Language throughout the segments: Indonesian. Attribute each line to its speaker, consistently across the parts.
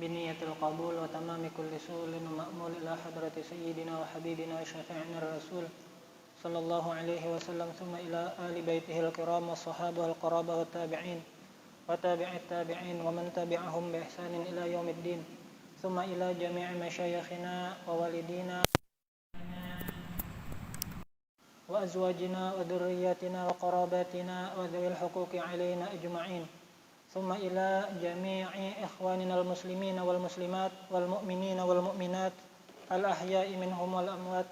Speaker 1: بنية القبول وتمام كل سؤل ومأمول إلى حضرة سيدنا وحبيبنا وشفيعنا الرسول صلى الله عليه وسلم ثم إلى آل بيته الكرام والصحابة والقرابة والتابعين وتابع التابعين ومن تبعهم بإحسان إلى يوم الدين ثم إلى جميع مشايخنا ووالدينا وأزواجنا وذرياتنا وقراباتنا وذوي الحقوق علينا أجمعين ثم إلى جميع إخواننا المسلمين والمسلمات والمؤمنين والمؤمنات الأحياء منهم والأموات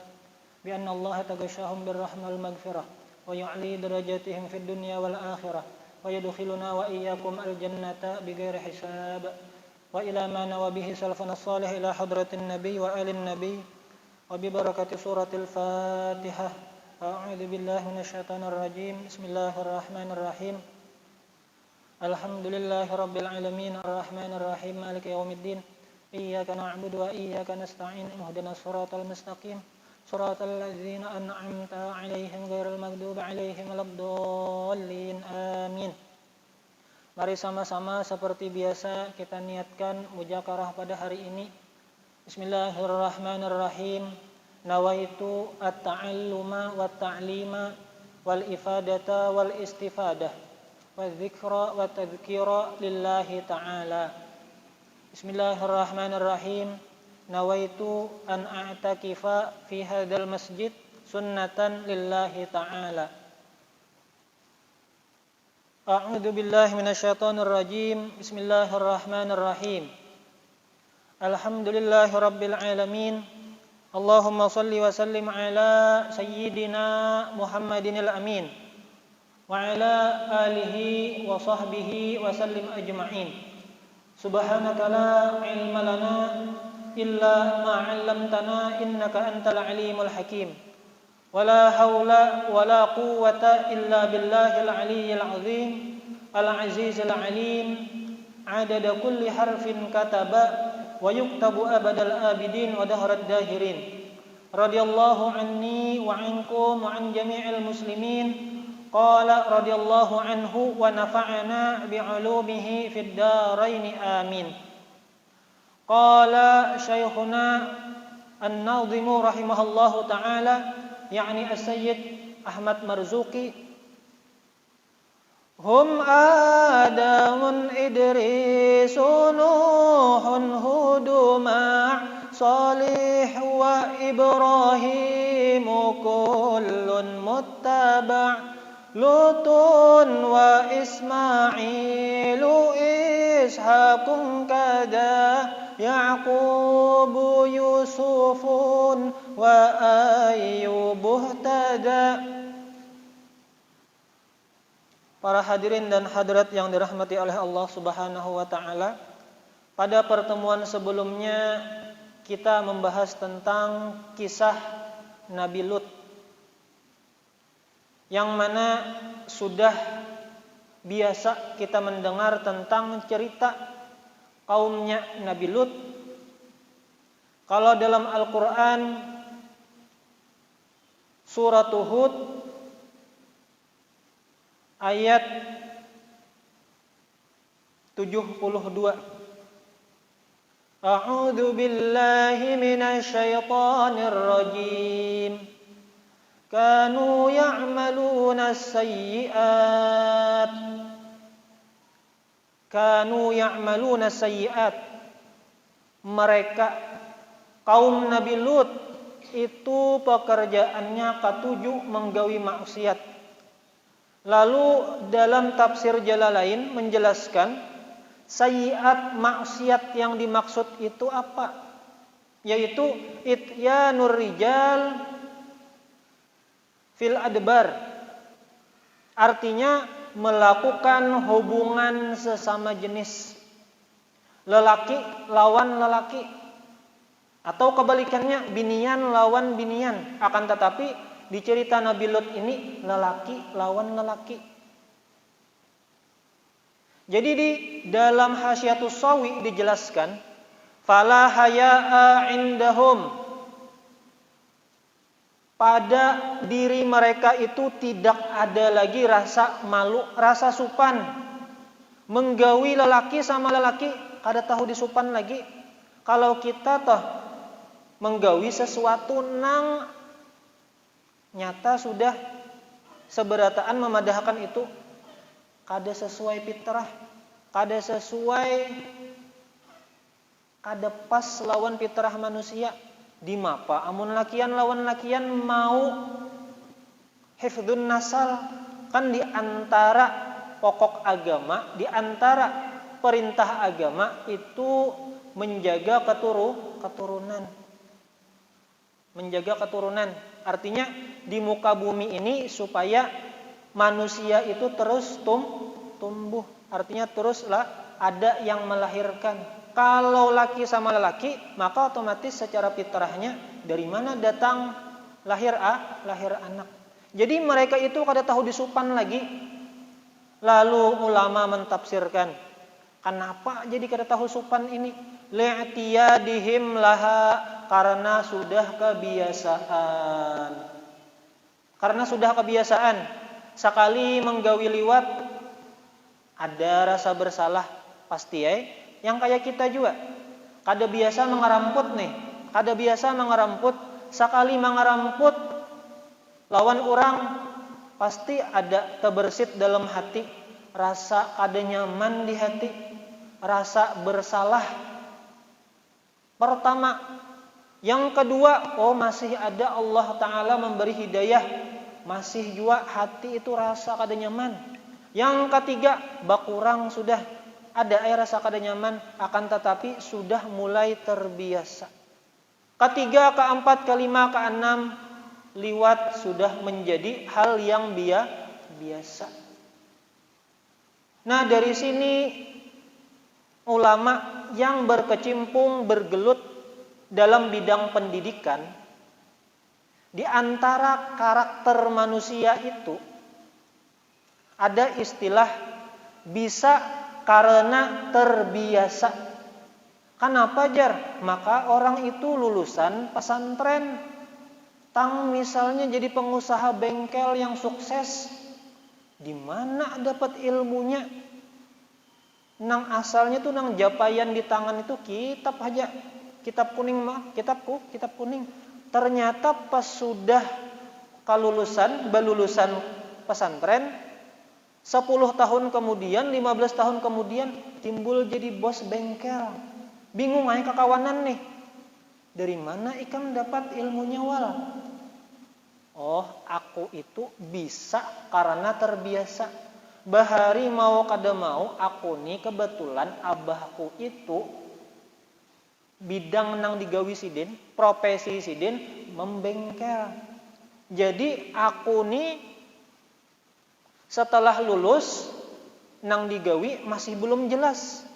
Speaker 1: بأن الله تغشاهم بالرحمة والمغفرة ويعلي درجاتهم في الدنيا والآخرة ويدخلنا وإياكم الجنة بغير حساب وإلى ما نوى به سلفنا الصالح إلى حضرة النبي وآل النبي وببركة سورة الفاتحة. أعوذ بالله من الشيطان الرجيم. بسم الله الرحمن الرحيم. الحمد لله رب العالمين الرحمن الرحيم مالك يوم الدين إياك نعبد وإياك نستعين اهدنا الصراط المستقيم صراط الذين أنعمت عليهم غير المغضوب عليهم ولا الضالين آمين. Mari sama-sama seperti biasa kita niatkan muzakarah pada hari ini. Bismillahirrahmanirrahim. Nawaitu at-ta'alluma wat-ta'lima wal-ifadata wal-istifadah wal-dzikra wat-tadhkira lillahi ta'ala. Bismillahirrahmanirrahim. Nawaitu an a'takifa fi hadzal masjid sunnatan lillahi ta'ala. A'udzu billahi minasyaitonir rajim. Bismillahirrahmanirrahim. Alhamdulillahi rabbil alamin. Allahumma shalli wa sallim ala sayyidina Muhammadinil amin wa ala alihi wa sahbihi wa sallim ajma'in. Subhanaka la ilma lana illa ma 'allamtana innaka antal alimul hakim. Wala haula wala quwwata illa billahil aliyyil azim al azizil alim adada kulli harfin kataba wa yuktabu abadal abidin wa dahrad dahirin. Radiyallahu anni wa ankum wa an jami'il muslimin. Qala radiyallahu anhu wa nafa'ana bi'ulumihi fid darain amin. Qala syekhuna an-nadhimu rahimahullahu ta'ala yakni as-sayyid Ahmad Marzuki, hum adamun idrisu nuhun huduma salih wa ibrahimu kullun muttaba' lutun wa ismailu ishaqun kada Yaqubu Yusufun wa Ayyubuh tada. Para hadirin dan hadirat yang dirahmati oleh Allah Subhanahu wa taala, pada pertemuan sebelumnya kita membahas tentang kisah Nabi Lut, yang mana sudah biasa kita mendengar tentang cerita kaumnya Nabi Lut. Kalau dalam Al-Quran Surat Hud ayat 72, A'udzu billahi minasy syaithanir rajim. Kanu ya'maluna as-sayyi'at. Kanu ya'maluna sayyi'at. Mereka kaum Nabi Lut itu pekerjaannya katujuh menggawi maksiat. Lalu dalam tafsir Jalalain menjelaskan sayyi'at maksiat yang dimaksud itu apa? Yaitu ityanur rijal fil adbar. Artinya melakukan hubungan sesama jenis, lelaki lawan lelaki, atau kebalikannya binian lawan binian. Akan tetapi di cerita Nabi Lut ini lelaki lawan lelaki. Jadi di dalam Hasyiatus Sawi dijelaskan fala haya'a indahum, pada diri mereka itu tidak ada lagi rasa malu, rasa supan menggawi lelaki sama lelaki, kada tahu disupan lagi. Kalau kita toh menggawi sesuatu nang nyata sudah seberataan memadahkan itu, kada sesuai fitrah, kada sesuai, kada pas lawan fitrah manusia. Di mapa amun lakian lawan lakian mau hifdzun nasal, kan di antara pokok agama, di antara perintah agama itu menjaga keturunan. Menjaga keturunan. Artinya di muka bumi ini supaya manusia itu terus tumbuh. Artinya teruslah ada yang melahirkan. Kalau laki sama lelaki, maka otomatis secara fitrahnya dari mana datang lahir anak. Jadi mereka itu kada tahu disupan lagi. Lalu ulama mentafsirkan, kenapa jadi kada tahu supan ini? Li'tiyadihim laha, karena sudah kebiasaan. Karena sudah kebiasaan. Sekali menggawi liwat ada rasa bersalah pasti Yang kayak kita juga. Kada biasa mengeramput nih. Kada biasa mengeramput. Sekali mengeramput lawan orang pasti ada terbersit dalam hati. Rasa kada nyaman di hati. Rasa bersalah. Pertama. Yang kedua, masih ada Allah Ta'ala memberi hidayah. Masih juga hati itu rasa kada nyaman. Yang ketiga, bakurang sudah ada rasa kada nyaman, akan tetapi sudah mulai terbiasa. Ketiga, keempat, kelima, keenam, liwat sudah menjadi hal yang biasa. Nah, dari sini ulama yang berkecimpung, bergelut dalam bidang pendidikan, di antara karakter manusia itu ada istilah bisa karena terbiasa. Kenapa jar? Maka orang itu lulusan pesantren, tang misalnya jadi pengusaha bengkel yang sukses, di mana dapat ilmunya? Nang asalnya tuh nang japaian di tangan itu kitab aja, kitab kuning mah, kitab kuning. Ternyata pas sudah belulusan pesantren, 10 tahun kemudian, 15 tahun kemudian timbul jadi bos bengkel. Bingung aja kekawanan nih. Dari mana ikam dapat ilmunya wal? Aku itu bisa karena terbiasa. Bahari mau kada mau, aku nih kebetulan abahku itu bidang nang digawi sidin, profesi sidin membengkel. Jadi aku nih setelah lulus nang digawi masih belum jelas.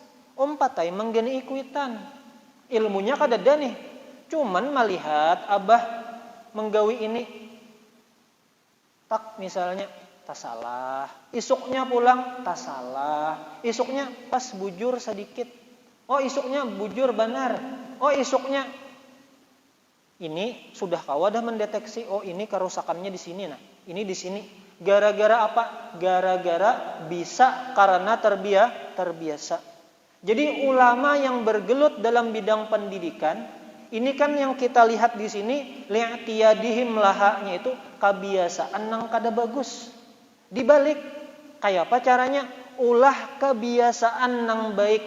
Speaker 1: Patai menggeni ikuitan. Ilmunya kada ada nih. Cuman melihat abah menggawi ini. Tak misalnya tak salah. Isuknya pulang tak salah. Isuknya pas bujur sedikit. Isuknya bujur benar. Isuknya ini sudah kawadah mendeteksi. Ini kerusakannya di sini nah. Ini di sini. Gara-gara apa? Gara-gara bisa karena terbiasa. Jadi ulama yang bergelut dalam bidang pendidikan, ini kan yang kita lihat di sini, li'tiyadihim lahanya itu kebiasaan nang kada bagus. Dibalik, kayak apa caranya? Ulah kebiasaan nang baik.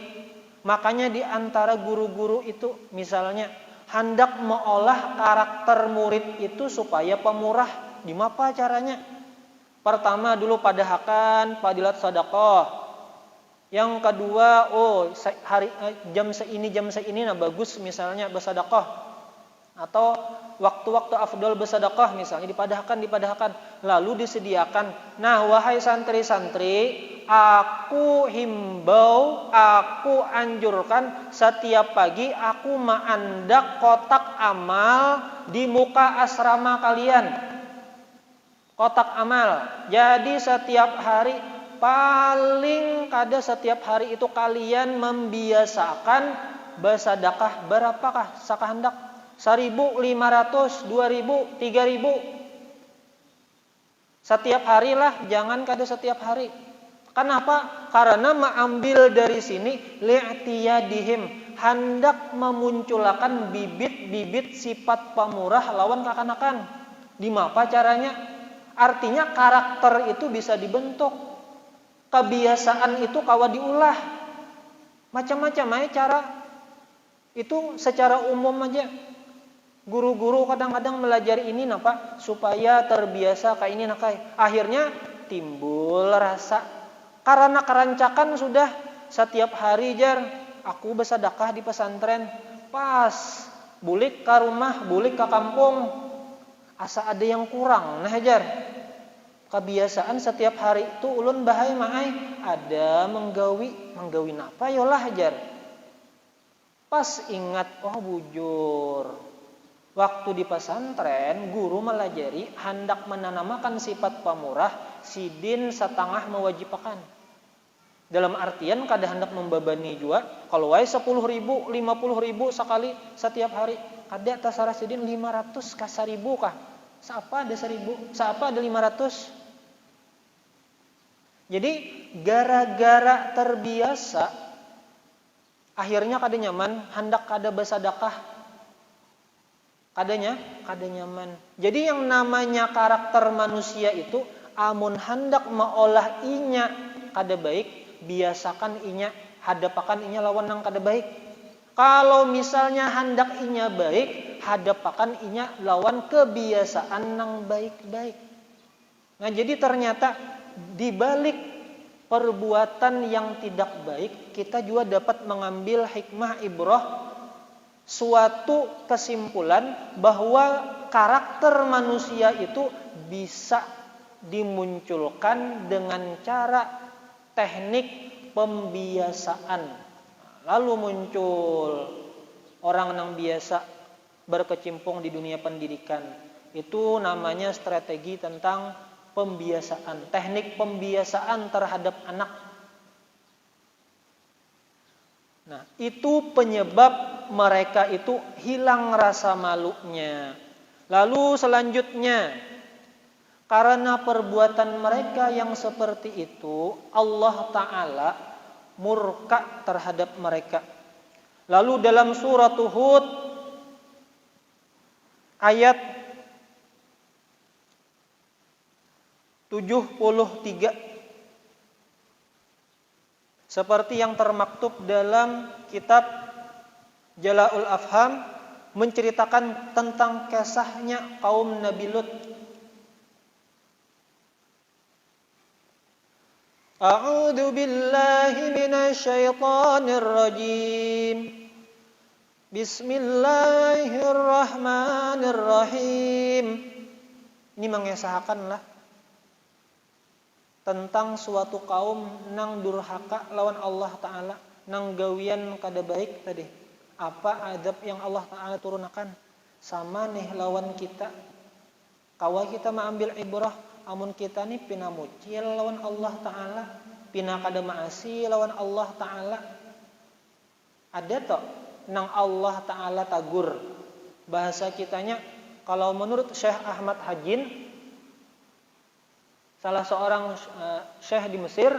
Speaker 1: Makanya di antara guru-guru itu misalnya hendak mengolah karakter murid itu supaya pemurah. Dimapa caranya? Pertama dulu padahakan fadilat sedekah. Yang kedua, jam seini nah bagus misalnya bersedekah. Atau waktu-waktu afdol bersedekah misalnya dipadahkan. Lalu disediakan. Nah, wahai santri-santri, aku himbau, aku anjurkan setiap pagi aku mengandak kotak amal di muka asrama kalian. Kotak amal. Jadi setiap hari, paling kada setiap hari itu kalian membiasakan bersedekah berapakah sakahendak? 1.500, 2.000, 3.000. Setiap hari lah, jangan kada setiap hari. Kenapa? Karena mengambil dari sini li'tiyadihim, hendak memunculkan bibit-bibit sifat pamurah lawan kekanakan. Di mapa caranya? Artinya karakter itu bisa dibentuk. Kebiasaan itu kawa diulah. Macam-macam aja cara. Itu secara umum aja. Guru-guru kadang-kadang melajari ini napa? Supaya terbiasa kayak ini nakai. Akhirnya timbul rasa. Karena kerancakan sudah setiap hari jar aku bersedekah di pesantren, pas bulik ke rumah, bulik ke kampung, asa ada yang kurang. Nah jar, kebiasaan setiap hari itu ulun bahaya maai ada menggawi napa yolah jar. Pas ingat, oh bujur, waktu di pesantren guru melajari hendak menanamakan sifat pamurah sidin setengah mewajibkan. Dalam artian kada hendak membebani juga. Kalau wae 10.000, 50.000 sekali setiap hari, kada tasarah sidin 500 ka 1.000 kah? Siapa ada 1.000? Siapa ada 500? Jadi gara-gara terbiasa akhirnya kada nyaman, hendak kada bersedekah. Kada nyaman. Jadi yang namanya karakter manusia itu amun hendak meolah inya kada baik, biasakan inya, hadapakan inya lawan nang kada baik. Kalau misalnya hendak inya baik, hadapakan inya lawan kebiasaan nang baik-baik. Nah, jadi ternyata di balik perbuatan yang tidak baik, kita juga dapat mengambil hikmah ibrah, suatu kesimpulan bahwa karakter manusia itu bisa dimunculkan dengan cara teknik pembiasaan. Lalu muncul orang yang biasa berkecimpung di dunia pendidikan. Itu namanya strategi tentang pembiasaan, teknik pembiasaan terhadap anak. Nah, itu penyebab mereka itu hilang rasa malunya. Lalu selanjutnya, karena perbuatan mereka yang seperti itu, Allah Ta'ala murka terhadap mereka. Lalu dalam surat Hud ayat 73, seperti yang termaktub dalam kitab Jala'ul Afham, menceritakan tentang kisahnya kaum Nabi Lut. A'udzu billahi minasy syaithanir rajim. Bismillahirrahmanirrahim. Ini mengesahkanlah tentang suatu kaum nang durhaka lawan Allah Ta'ala, nang gawian kada baik tadi. Apa adab yang Allah Ta'ala turunkan? Sama nih lawan kita. Kawa kita mengambil ibrah. Amun kita ni pina mucil lawan Allah Ta'ala, pina kada maasi lawan Allah Ta'ala. Ada toh nang Allah Ta'ala tagur. Bahasa kitanya, kalau menurut Syekh Ahmad Hajin, salah seorang syekh di Mesir,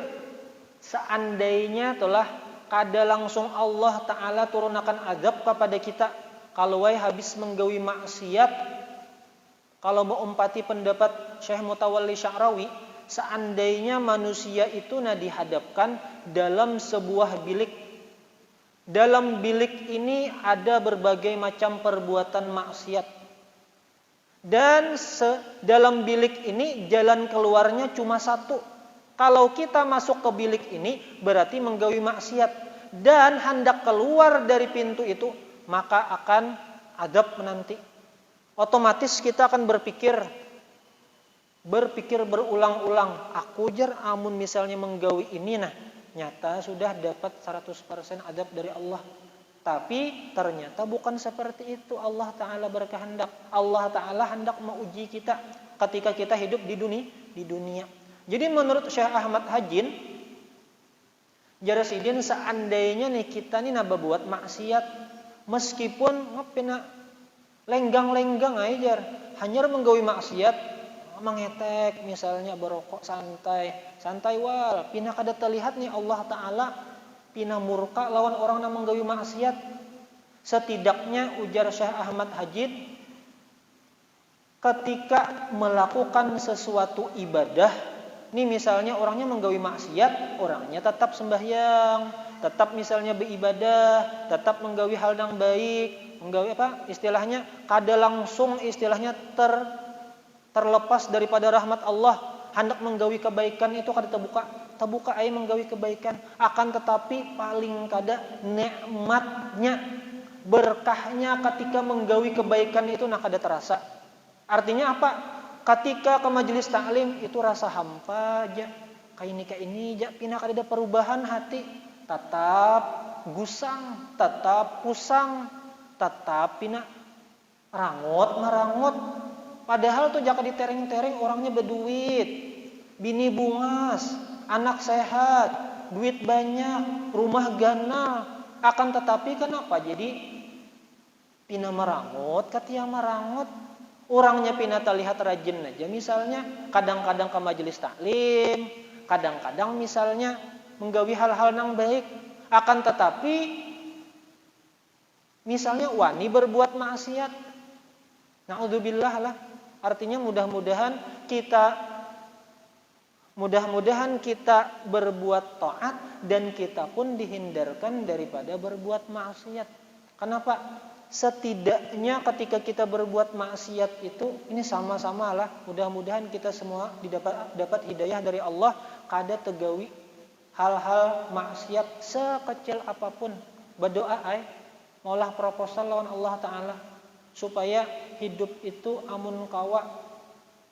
Speaker 1: seandainya telah kada langsung Allah Ta'ala turunkan azab kepada kita kalau habis menggawi maksiat. Kalau mau umpati pendapat Syekh Mutawalli Sya'rawi, seandainya manusia itu dihadapkan dalam sebuah bilik. Dalam bilik ini ada berbagai macam perbuatan maksiat. Dan dalam bilik ini jalan keluarnya cuma satu. Kalau kita masuk ke bilik ini berarti menggawi maksiat. Dan hendak keluar dari pintu itu, maka akan azab menanti. Otomatis kita akan berpikir berulang-ulang, aku jar amun misalnya menggawi ini nyata sudah dapat 100% adab dari Allah. Tapi ternyata bukan seperti itu Allah Ta'ala berkehendak. Allah Ta'ala hendak menguji kita ketika kita hidup di dunia. Jadi menurut Syekh Ahmad Hajin, jarasidin seandainya kita buat maksiat, meskipun lenggang-lenggang aja, hanya menggawi maksiat, mangetek misalnya berokok santai wal pina kada terlihat nih Allah Ta'ala pina murka lawan orang yang menggawi maksiat. Setidaknya ujar Syekh Ahmad Hajid, ketika melakukan sesuatu ibadah, nih misalnya orangnya menggawi maksiat, orangnya tetap sembahyang, tetap misalnya beribadah, tetap menggawi hal yang baik, menggawi istilahnya kada langsung istilahnya terlepas daripada rahmat Allah, hendak menggawi kebaikan itu kada terbuka ai menggawi kebaikan, akan tetapi paling kada nikmatnya berkahnya ketika menggawi kebaikan itu nak kada terasa. Artinya apa? Ketika ke majelis taklim itu rasa hampa aja, kayak ini aja pina kada ada perubahan hati, tetap gusang, tetap pusang, tetap pina merangut. Padahal tuh jaka ditereng-tereng orangnya berduit, bini bungas, anak sehat, duit banyak, rumah ganal. Akan tetapi kenapa jadi pina merangut, katia merangut. Orangnya pina terlihat rajin aja misalnya, kadang-kadang ke majelis taklim, kadang-kadang misalnya menggawi hal-hal yang baik. Akan tetapi misalnya wani berbuat maksiat, na'udzubillah lah. Artinya mudah-mudahan kita berbuat taat dan kita pun dihindarkan daripada berbuat maksiat. Kenapa? Setidaknya ketika kita berbuat maksiat itu ini sama-sama lah. Mudah-mudahan kita semua dapat hidayah dari Allah, kada tegawi hal-hal maksiat sekecil apapun. Berdoa maulah proposal lawan Allah Ta'ala supaya hidup itu amun kawa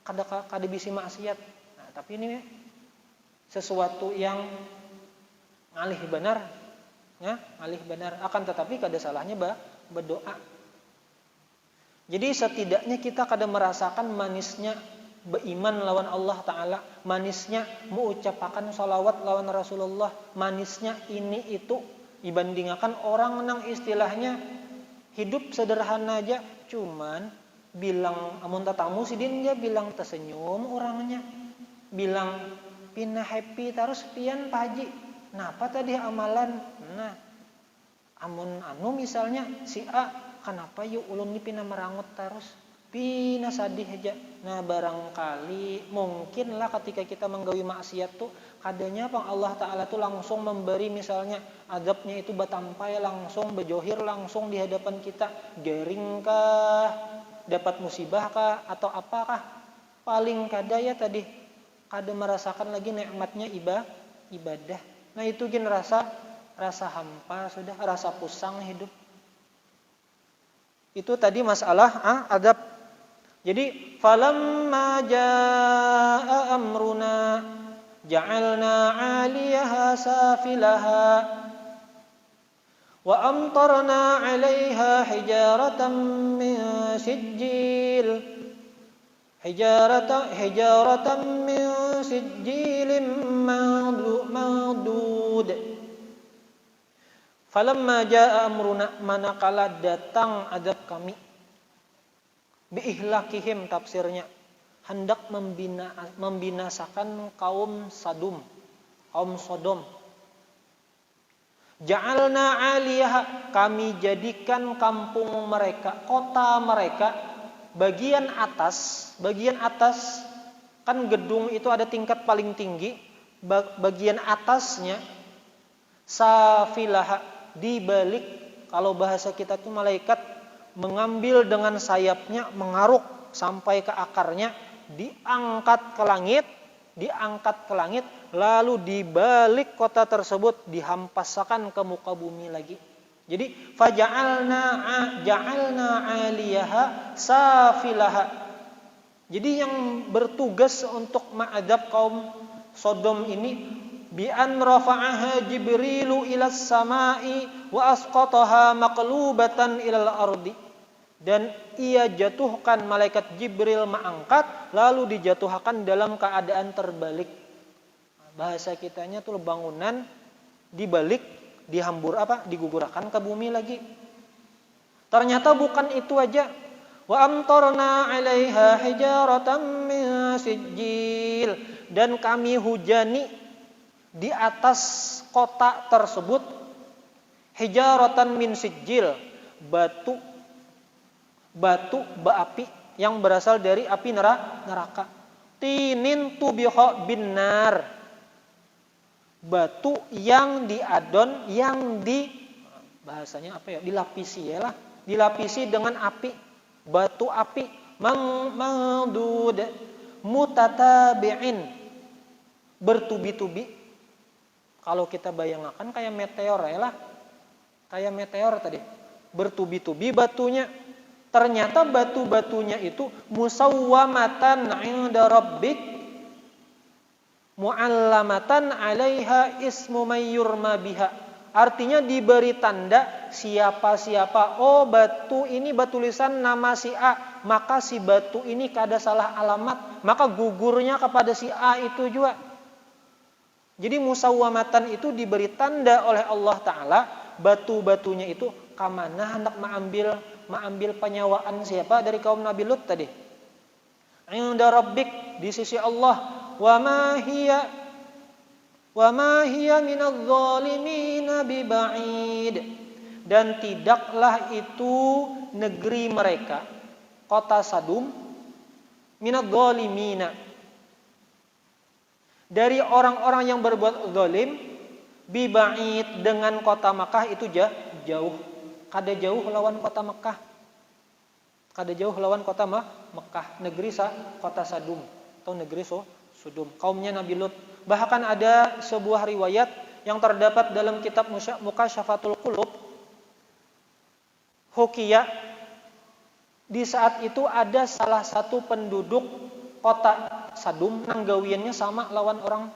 Speaker 1: kada bisi maksiat. Nah, tapi ini sesuatu yang ngalih benar, ya, ngalih benar. Akan tetapi kada salahnya berdoa. Jadi setidaknya kita kada merasakan manisnya beriman lawan Allah Ta'ala, manisnya mengucapkan salawat lawan Rasulullah, manisnya ini itu dibandingkan orang yang istilahnya hidup sederhana aja, cuman bilang amun tatamu sidin dia bilang tersenyum orangnya, bilang pina happy terus pian Pak Haji. Napa tadi amalan? Nah, amun misalnya si A, kenapa yuk ulun ni pina merangut terus, pina sadih aja. Nah barangkali mungkinlah ketika kita menggawi maksiat tuh kadanya Bang Allah Ta'ala tuh langsung memberi misalnya azabnya itu batampai langsung bejohir langsung di hadapan kita, geringkah, dapat musibah kah atau apakah, paling kada ya tadi kada merasakan lagi nikmatnya ibadah. Nah itu gin rasa hampa sudah, rasa pusang hidup. Itu tadi masalah adab. Jadi falamma jaa amruna ja'alna 'aliyaha safilaha wa amtarna 'alayha hijaratan min sijjilin mandud. Falamma jaa amruna, manakala datang adab kami, biihlakihim tafsirnya, hendak membinasakan kaum Sodom. Ja'alna 'aliyaha, kami jadikan kampung mereka, kota mereka, bagian atas kan gedung itu ada tingkat paling tinggi, bagian atasnya safilaha, dibalik, kalau bahasa kita itu malaikat mengambil dengan sayapnya, mengaruk sampai ke akarnya, diangkat ke langit, lalu dibalik kota tersebut dihampasakan ke muka bumi lagi. Jadi ja'alna 'aliyaha safilaha. Jadi yang bertugas untuk ma'adab kaum Sodom ini, bi an rafa'aha Jibrilu ilas sama'i wa asqataha maqlubatan ilal ardi. Dan ia jatuhkan, malaikat Jibril mengangkat lalu dijatuhkan dalam keadaan terbalik. Bahasa kitanya tuh bangunan dibalik, digugurkan ke bumi lagi. Ternyata bukan itu aja. Wa amtarna 'alaiha hijaratan min sijil, dan kami hujani di atas kota tersebut hijaratan min sijil, batu api yang berasal dari api neraka. Tinin tubiha binar, batu yang diadon, yang bahasanya apa ya, dilapisi dengan api, batu api mangdud mutatabi'in, bertubi-tubi. Kalau kita bayangkan kayak meteor ya lah, kayak meteor tadi, bertubi-tubi batunya. Ternyata batu-batunya itu musawwamatan 'inda rabbik mu'allamatan 'alaiha ismu may yurma biha. Artinya diberi tanda siapa-siapa. Oh, batu ini bertulisan nama si A, maka si batu ini kada salah alamat, maka gugurnya kepada si A itu juga. Jadi musawwamatan itu diberi tanda oleh Allah Ta'ala, batu-batunya itu kamana hendak mengambil penyawaan siapa dari kaum Nabi Lut tadi. Inda rabbik, di sisi Allah. Wa ma hiya minadh dhalimina biba'id, dan tidaklah itu negeri mereka, kota Sadum, minadh dhalimina, dari orang-orang yang berbuat zalim, biba'id, dengan kota Makkah itu jauh. Kada jauh lawan kota Mekah. Kada jauh lawan kota Mekah, negeri kota Sadum atau negeri Sodom, kaumnya Nabi Lut. Bahkan ada sebuah riwayat yang terdapat dalam kitab Mukasyafatul Qulub, Hukiya, di saat itu ada salah satu penduduk kota Sadum nang gawiannya sama lawan orang,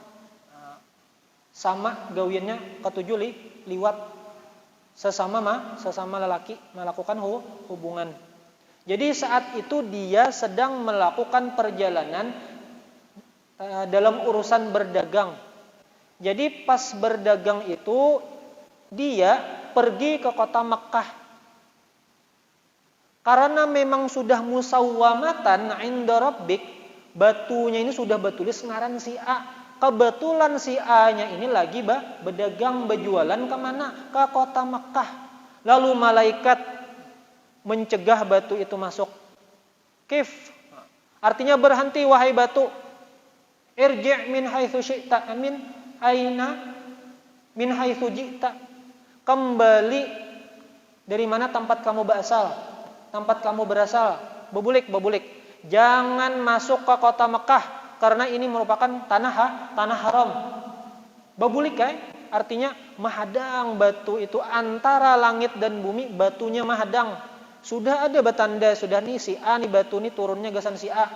Speaker 1: sama gawiannya ketujuh liwat, sesama lelaki melakukan hubungan. Jadi saat itu dia sedang melakukan perjalanan dalam urusan berdagang. Jadi pas berdagang itu dia pergi ke kota Mekkah. Karena memang sudah musawwamatan 'inda rabbik, batunya ini sudah bertulis ngaran si A. Kebetulan si A-nya ini lagi berdagang, berjualan kemana? Ke kota Mekkah. Lalu malaikat mencegah batu itu masuk. Kif, artinya berhenti wahai batu. Irji' min haitsu syi'ta, min haitsu ji'ta. Kembali dari mana tempat kamu berasal. Bebulik. Jangan masuk ke kota Mekkah, karena ini merupakan tanah haram. Babulik artinya mahadang batu itu antara langit dan bumi, batunya mahadang. Sudah ada betanda, sudah nih si A nih batu nih turunnya gasan si A.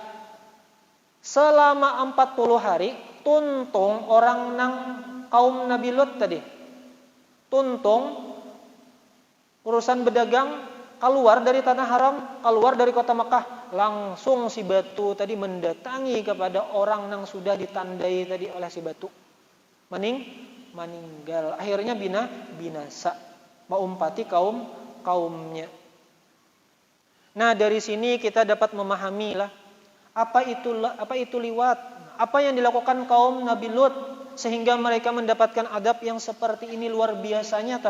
Speaker 1: Selama 40 hari tuntung orang nang kaum Nabi Lut tadi. Tuntung urusan berdagang, keluar dari tanah haram, keluar dari kota Mekah, langsung si batu tadi mendatangi kepada orang yang sudah ditandai tadi oleh si batu. Meninggal. Akhirnya binasa. Maumpati kaumnya. Nah, dari sini kita dapat memahami lah apa itu liwat, apa yang dilakukan kaum Nabi Lut sehingga mereka mendapatkan adab yang seperti ini. Luar biasanya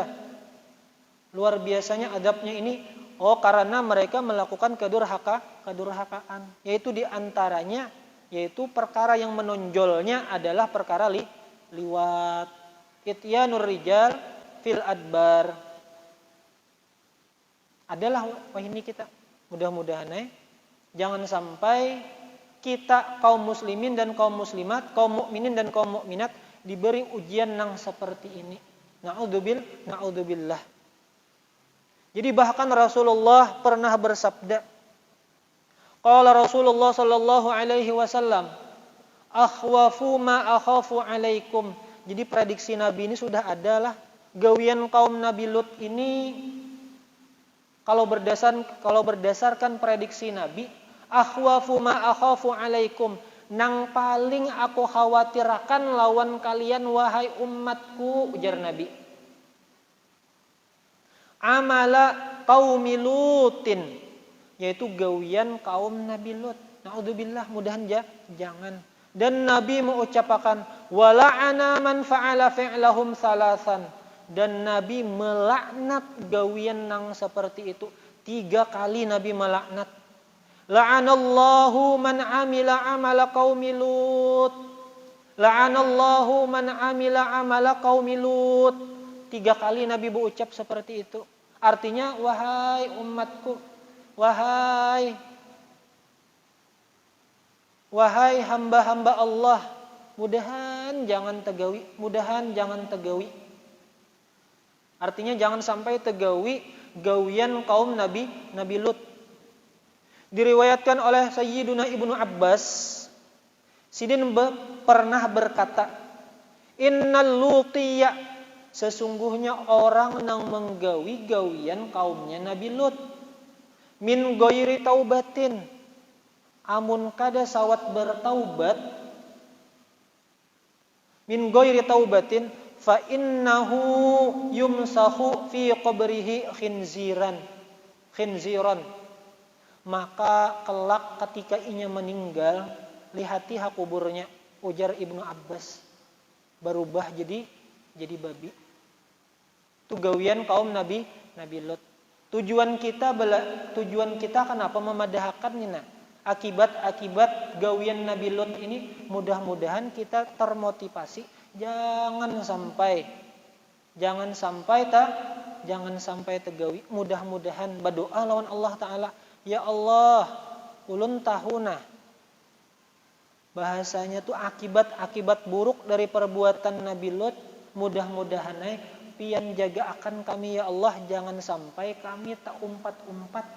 Speaker 1: adabnya ini. Oh, karena mereka melakukan kedurhakaan, yaitu diantaranya, yaitu perkara yang menonjolnya adalah perkara liwat. Ityanur rijal fil adbar. Adalah ini kita. Mudah-mudahan jangan sampai kita kaum muslimin dan kaum muslimat, kaum mukminin dan kaum mukminat diberi ujian yang seperti ini. Na'udzubillah. Jadi bahkan Rasulullah pernah bersabda, qala Rasulullah sallallahu alaihi wasallam, akhwafu ma akhafu alaikum. Jadi prediksi Nabi ini sudah adalah gawian kaum Nabi Lut ini, kalau berdasarkan prediksi Nabi, akhwafu ma akhafu alaikum, nang paling aku khawatirkan lawan kalian wahai umatku, ujar Nabi. Amala qaumi Lutin, yaitu gawian kaum Nabi Lut. Naudzubillah, mudahan jangan. Dan Nabi mengucapkan wala'ana man fa'ala fi'lahum salasan, dan Nabi melaknat gawian nang seperti itu 3 kali. Nabi melaknat. La'anallahu man amila amala qaumi Lut. La'anallahu man amila amala qaumi Lut. 3 kali Nabi berucap seperti itu. Artinya, wahai umatku, wahai hamba-hamba Allah, mudahan jangan tegawi. Artinya jangan sampai tegawi gawian kaum Nabi Lut. Diriwayatkan oleh Sayyiduna Ibnu Abbas, Sidin pernah berkata, innal lutiyya, sesungguhnya orang yang menggawi gawian kaumnya Nabi Lut, min ghairi taubatin, amun kada sawat bertaubat, min ghairi taubatin, fa innahu yumsahu fi qabrihi khinziran, maka kelak ketika inya meninggal, lihati kuburnya, ujar Ibnu Abbas, berubah jadi babi. Itu gawian kaum Nabi Lut. Tujuan kita kenapa memadahkan ini? Akibat gawian Nabi Lut ini, mudah-mudahan kita termotivasi jangan sampai tegawi. Mudah-mudahan berdoa lawan Allah Ta'ala, ya Allah, ulun tahuna bahasanya tuh akibat buruk dari perbuatan Nabi Lut, mudah-mudahan pian jaga akan kami ya Allah, jangan sampai kami tak umpat-umpat,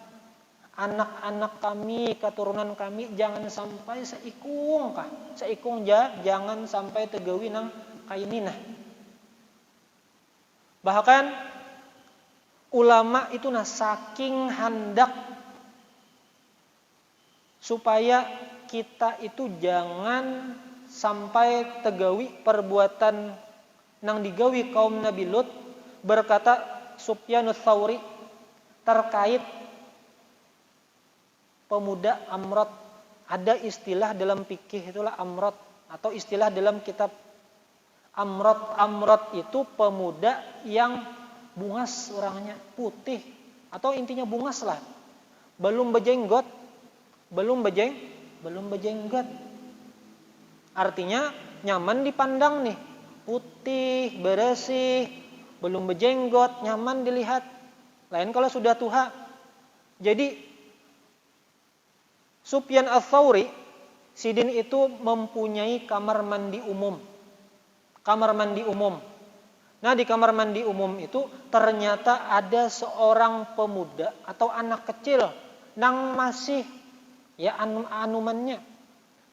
Speaker 1: anak-anak kami, keturunan kami jangan sampai seikung jangan sampai tegawi nang kaininah. Bahkan ulama itu saking hendak supaya kita itu jangan sampai tegawi perbuatan nang digawi kaum Nabi Lut. Berkata Sufyanus Tsauri terkait pemuda Amrod. Ada istilah dalam fikih itulah Amrod, atau istilah dalam kitab Amrod itu pemuda yang bungas orangnya, putih, atau intinya bungas lah, belum berjenggot. Artinya nyaman dipandang nih, putih, bersih, belum berjenggot, nyaman dilihat. Lain kalau sudah tua. Jadi Sufyan Ats-Tsauri, Sidin itu mempunyai kamar mandi umum. Nah, di kamar mandi umum itu ternyata ada seorang pemuda atau anak kecil nang masih anumannya,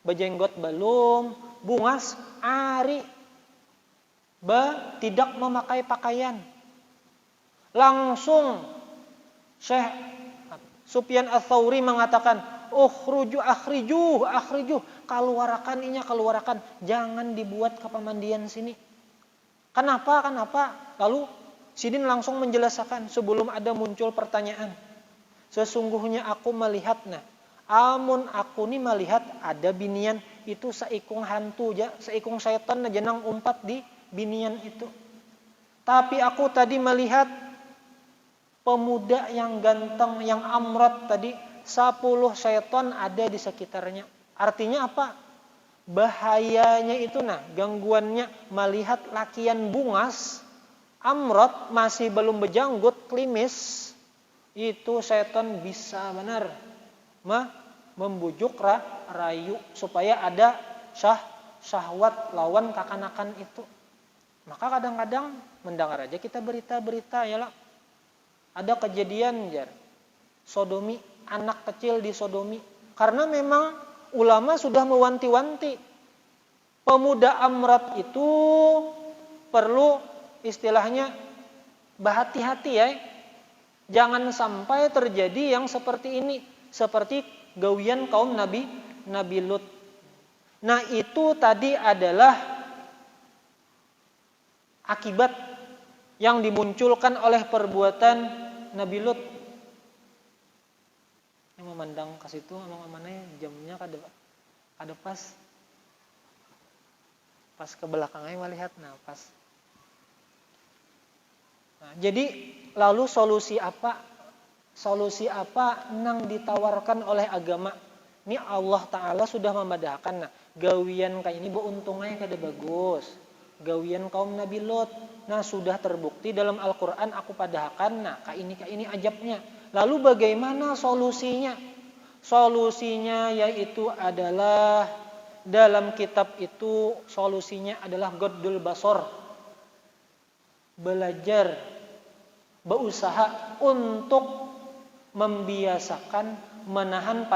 Speaker 1: berjenggot belum, bungas, ari, tidak memakai pakaian. Langsung Syekh Sufyan Ats-Tsauri mengatakan, akhriju, keluarkan, jangan dibuat ke pemandian sini. Kenapa? Lalu Sidin langsung menjelaskan sebelum ada muncul pertanyaan. Sesungguhnya aku melihat, amun aku ni melihat ada binian itu seikung hantu seikung syaitan aja nang umpat di binian itu. Tapi aku tadi melihat pemuda yang ganteng, yang Amrod tadi, 10 syaitan ada di sekitarnya. Artinya apa? Bahayanya itu gangguannya melihat lakian bungas, Amrod masih belum berjanggut, klimis, itu syaitan bisa benar membujuk rayu supaya ada syahwat lawan kakanakan itu. Maka kadang-kadang mendengar aja kita berita-berita ya lah. Ada kejadian sodomi, anak kecil disodomi. Karena memang ulama sudah mewanti-wanti. Pemuda Amrod itu perlu istilahnya berhati-hati ya. Jangan sampai terjadi yang seperti ini. Seperti gawian kaum Nabi Lut. Nah, itu tadi adalah akibat yang dimunculkan oleh perbuatan Nabi Lut. Yang mandang ke situ amannya jamnya kada pas ke belakangnya melihat pas. Nah, jadi lalu solusi apa nang ditawarkan oleh agama? Ini Allah Ta'ala sudah memadakan. Nah, gawian kayak ini beuntungnya kada bagus. Gawian kaum Nabi Lot. Nah, sudah terbukti dalam Al-Quran aku padahkan. Nah, kayak ini ajabnya. Lalu bagaimana solusinya? Solusinya yaitu adalah dalam kitab itu solusinya adalah Ghaddul Basar. Belajar, berusaha untuk membiasakan menahan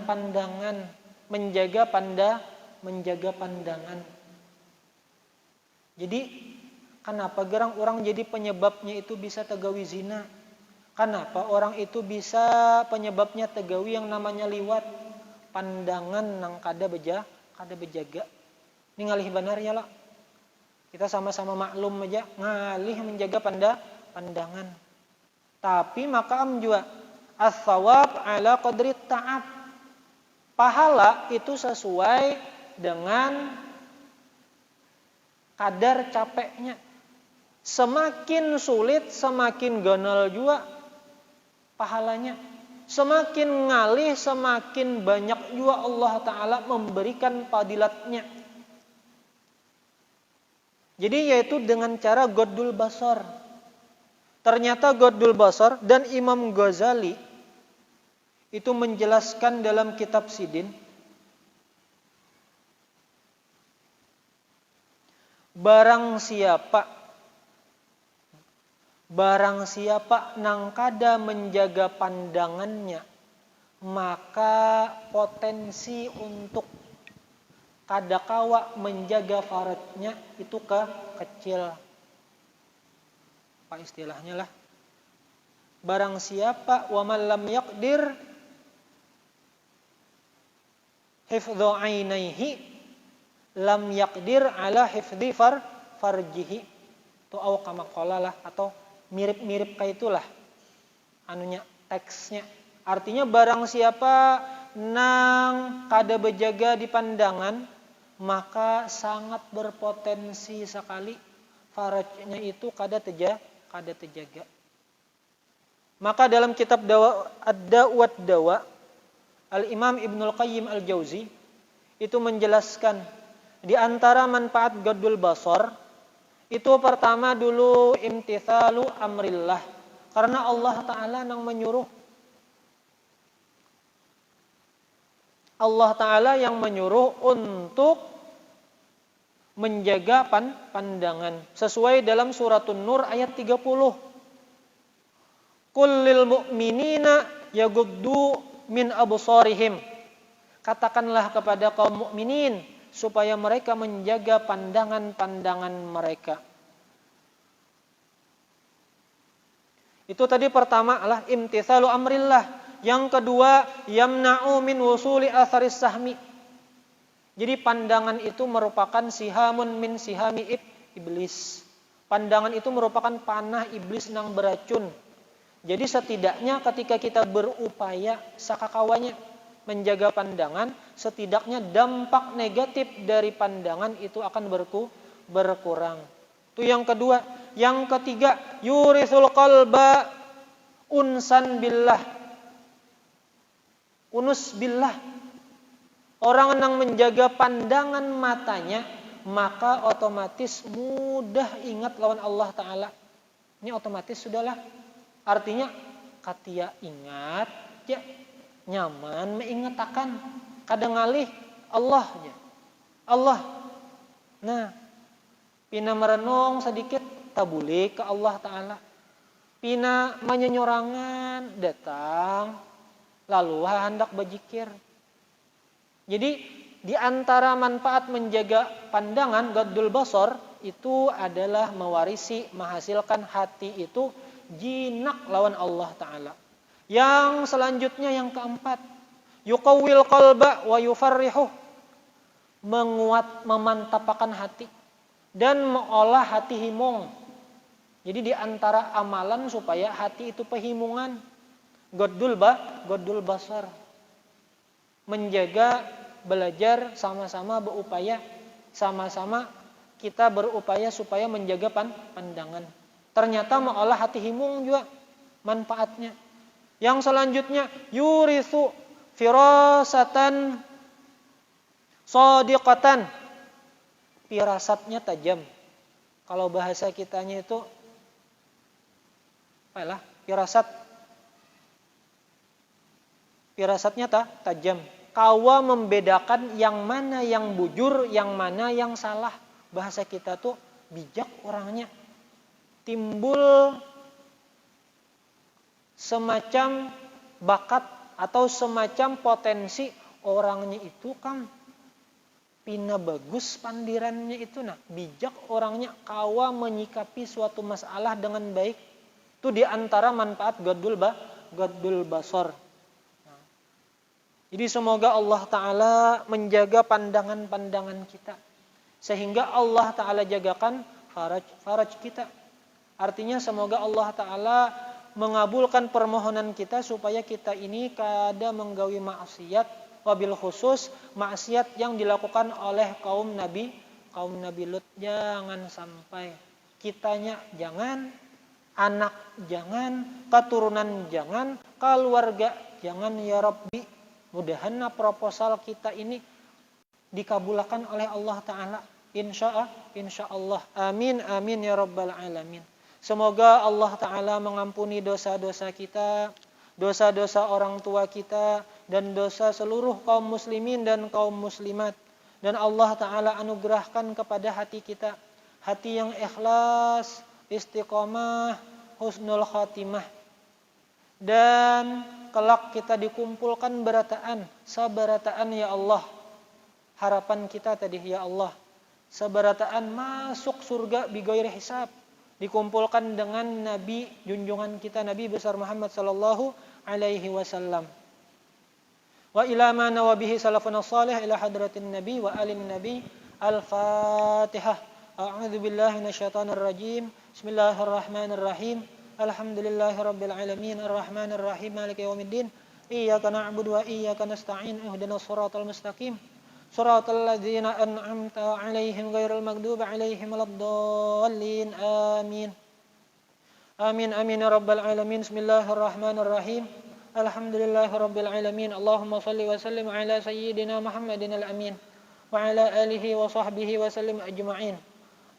Speaker 1: pandangan, menjaga pandangan. Jadi kenapa gerang orang jadi penyebabnya itu bisa tegawi zina? Kenapa orang itu bisa penyebabnya tegawi yang namanya liwat? Pandangan nang kada bejaga. Ini ngalih benar ya lah. Kita sama-sama maklum aja ngalih menjaga pandangan. Tapi maka juga as-sawab ala qadri ta'ab. Pahala itu sesuai dengan kadar capeknya. Semakin sulit, semakin ganal juga pahalanya. Semakin ngalih, semakin banyak juga Allah Ta'ala memberikan fadilatnya. Jadi yaitu dengan cara Ghaddul Basar. Ternyata Ghaddul Basar dan Imam Ghazali itu menjelaskan dalam kitab Sidin. Barang siapa nang kada menjaga pandangannya, maka potensi untuk kada kawa menjaga faradnya itu kecil. Apa istilahnya lah? Barang siapa wa man lam yaqdir hifdhu ainaihi lam yaqdir ala hifdhi farjihi. Itu au kama qala lah, atau mirip-mirip kayak itulah anunya teksnya. Artinya barang siapa nang kada bejaga di pandangan, maka sangat berpotensi sekali farajnya itu kada terjaga. Maka dalam kitab Ad-Da'wat Dawa, Al-Imam Ibnul Qayyim Al-Jauzi itu menjelaskan di antara manfaat Ghaddul Basar itu pertama dulu imtithalu amrillah, karena Allah Ta'ala nang menyuruh. Allah Ta'ala yang menyuruh untuk menjaga pandangan. Sesuai dalam suratun Nur ayat 30. Qul lil mu'minina yaghuddu min absarihim. Katakanlah kepada kaum mukminin supaya mereka menjaga pandangan-pandangan mereka. Itu tadi pertama adalah imtithalu amrillah. Yang kedua, yamna'u min wusuli atharis sahmi. Jadi pandangan itu merupakan sihamun min sihami iblis. Pandangan itu merupakan panah iblis nang beracun. Jadi setidaknya ketika kita berupaya sakakawanya menjaga pandangan, setidaknya dampak negatif dari pandangan itu akan berkurang. Itu yang kedua. Yang ketiga, yurisul qalba unsan billah. Unus billah. Orang yang menjaga pandangan matanya, maka otomatis mudah ingat lawan Allah Ta'ala. Ini otomatis sudahlah. Artinya katia ingat, ya nyaman mengingatakan. Kadang ngalih Allah aja. Allah. Nah, pina merenung sedikit tabulik ke Allah Ta'ala. Pina menyenyorangan datang, lalu hendak berzikir. Jadi di antara manfaat menjaga pandangan Ghaddul Basar itu adalah mewarisi, menghasilkan hati itu jinak lawan Allah Ta'ala. Yang selanjutnya yang keempat, yuqawwil qalba wa yufarrihuh. Menguat, memantapkan hati dan mengolah hati himung. Jadi di antara amalan supaya hati itu pehimungan. Ghaddul basar. Menjaga, belajar, sama-sama berupaya, sama-sama kita berupaya supaya menjaga pandangan. Ternyata mengolah hati himung juga manfaatnya. Yang selanjutnya, yurithu firasatan shadiqatan. Firasatnya tajam. Kalau bahasa kitanya itu apalah? Firasatnya tajam. Kawa membedakan yang mana yang bujur, yang mana yang salah. Bahasa kita tuh bijak orangnya. Timbul semacam bakat atau semacam potensi orangnya itu kan pina bagus pandirannya itu. Nah, bijak orangnya, kawa menyikapi suatu masalah dengan baik. Itu diantara manfaat ghaddul basar. Jadi semoga Allah Ta'ala menjaga pandangan-pandangan kita. Sehingga Allah Ta'ala jagakan faraj kita. Artinya semoga Allah Ta'ala mengabulkan permohonan kita supaya kita ini kada menggawi maksiat. Wabil khusus maksiat yang dilakukan oleh kaum Nabi Lut. Jangan sampai. Kitanya jangan, anak jangan, keturunan jangan, keluarga jangan ya Rabbi. Mudahan proposal kita ini dikabulkan oleh Allah Ta'ala. Insya Allah. Amin ya Rabbal Alamin. Semoga Allah Ta'ala mengampuni dosa-dosa kita, dosa-dosa orang tua kita, dan dosa seluruh kaum muslimin dan kaum muslimat. Dan Allah Ta'ala anugerahkan kepada hati kita hati yang ikhlas, istiqomah, husnul khatimah. Dan kelak kita dikumpulkan sabarataan ya Allah. Harapan kita tadi ya Allah, sabarataan masuk surga bighairi hisab. Dikumpulkan dengan Nabi junjungan kita, Nabi besar Muhammad sallallahu alaihi wasallam. Wa ila ma nawabihi salafun salih ila hadratin Nabi wa alin Nabi. Al-Fatihah. A'udzu billahi minasyaitonir rajim. Bismillahirrahmanirrahim. Alhamdulillahirabbil alamin arrahmanir rahim maliki yaumiddin iyyaka na'budu wa iyyaka nasta'in ihdinas siratal mustaqim siratal ladzina an'amta 'alaihim ghairil maghdubi 'alaihim waladdallin amin ya rabbal alamin. Bismillahirrahmanirrahim. Alhamdulillahirabbil alamin. Allahumma shalli wa sallim ala sayyidina Muhammadin al-amin wa ala alihi wa sahbihi wa sallim ajma'in.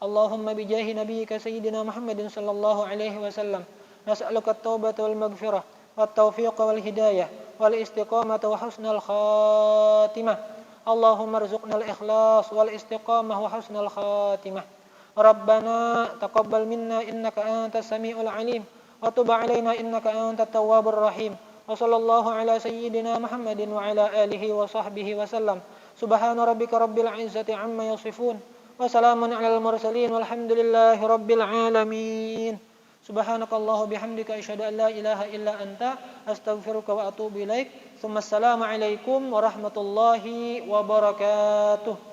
Speaker 1: Allahumma bijahi nabiyyika sayyidina Muhammadin sallallahu alaihi wasallam nas'aluka at-taubata wal maghfirah wat taufiq wal hidayah wal istiqamata wa husnal khatimah. Allahumma arzuqnal ikhlas wal istiqamah wa husnal khatimah. Rabbana taqabbal minna innaka antas samiul alim wa tub alaina innaka antat tawwabur rahim. Wa sallallahu ala sayyidina Muhammadin wa ala alihi wa sahbihi wasallam. Subhana rabbika rabbil izzati amma yasifun. Wassalamun alal mursalin walhamdulillahi rabbil alamin. Subhanakallahu bihamdika asyhadu an la ilaha illa anta astaghfiruka wa atubu ilaik. Assalamu alaikum warahmatullahi wabarakatuh.